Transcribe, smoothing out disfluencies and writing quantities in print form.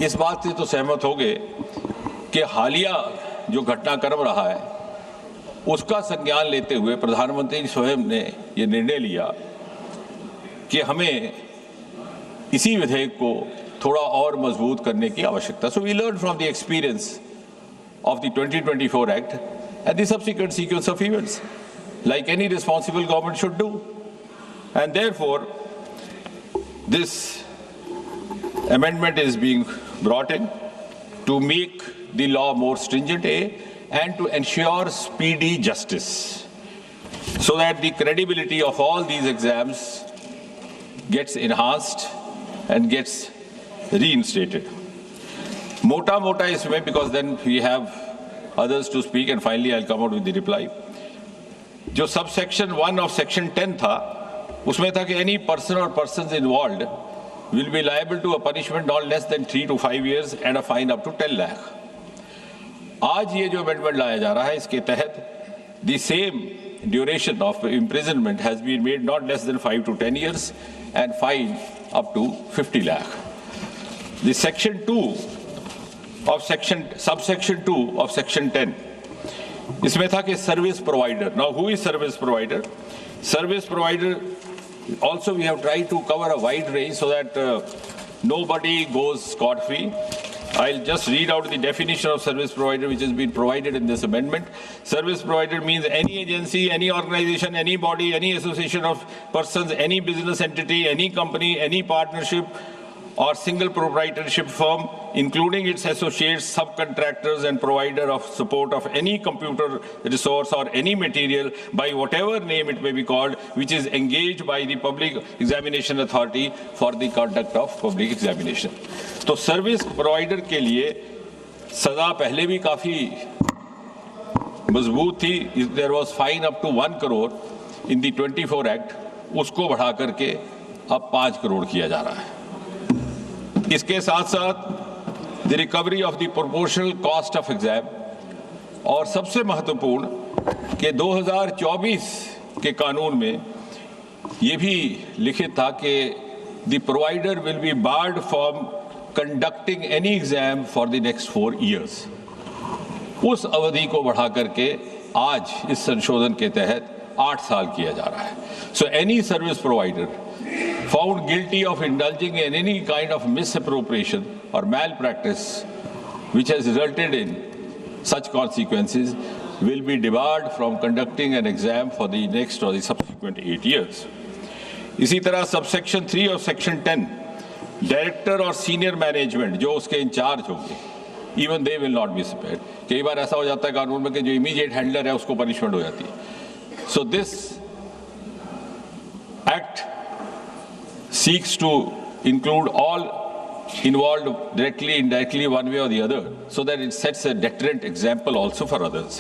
इस बात से तो सहमत होंगे कि हालिया जो घटनाक्रम रहा है उसका संज्ञान लेते हुए प्रधानमंत्री स्वयं ने ये निर्णय लिया कि हमें इसी विधेयक को थोड़ा और मजबूत करने की आवश्यकता। So we learn from the experience of the 2024 Act and the subsequent sequence of events, like any responsible government should do. And therefore, this amendment is being brought in to make the law more stringent, and to ensure speedy justice, so that the credibility of all these exams gets enhanced and gets reinstated. मोटा इसमें, because then we have others to speak and finally I'll come out with the reply. जो subsection 1 of section 10 था, उसमें था कि any person or persons involved will be liable to a punishment not less than 3 to 5 years and a fine up to 10 lakh. आज ये जो amendment लाया जा रहा है, इसके तहत the same duration of imprisonment has been made not less than 5 to 10 years and fine up to 50 lakh. The section 2 of subsection 2 of section 10, इसमें था कि service provider. Now who is service provider? Service provider also we have tried to cover a wide range so that nobody goes scot-free. I'll just read out the definition of service provider which has been provided in this amendment. Service provider means any agency, any organization, any body, any association of persons, any business entity, any company, any partnership or single proprietorship firm, including its associates, subcontractors and provider of support of any computer resource or any material by whatever name it may be called, which is engaged by the Public Examination Authority for the conduct of public examination. तो service provider के लिए सजा पहले भी काफी मजबूत थी. There was fine up to 1 crore in the 24 Act, उसको बढ़ा करके अब 5 करोड़ किया जा रहा है. इसके साथ साथ the recovery of the proportional cost of exam, और सबसे महत्वपूर्ण कि 2024 के कानून में ये भी लिखित था कि the provider will be board from conducting any exam for the next 4 years. उस अवधि को बढ़ा करके आज इस संशोधन के तहत 8 साल किया जा रहा है. So any service provider found guilty of indulging in any kind of misappropriation or malpractice which has resulted in such consequences will be debarred from conducting an exam for the next or the subsequent 8 years. इसी तरह subsection 3 of section 10, director और senior management जो उसके in charge होंगे, even they will not be spared. कई बार ऐसा हो जाता है कानून में कि जो इमीडिएट हैंडलर है उसको पनिशमेंट हो जाती है. So this act seeks to include all involved directly, indirectly, one way or the other, so that it sets a deterrent example also for others.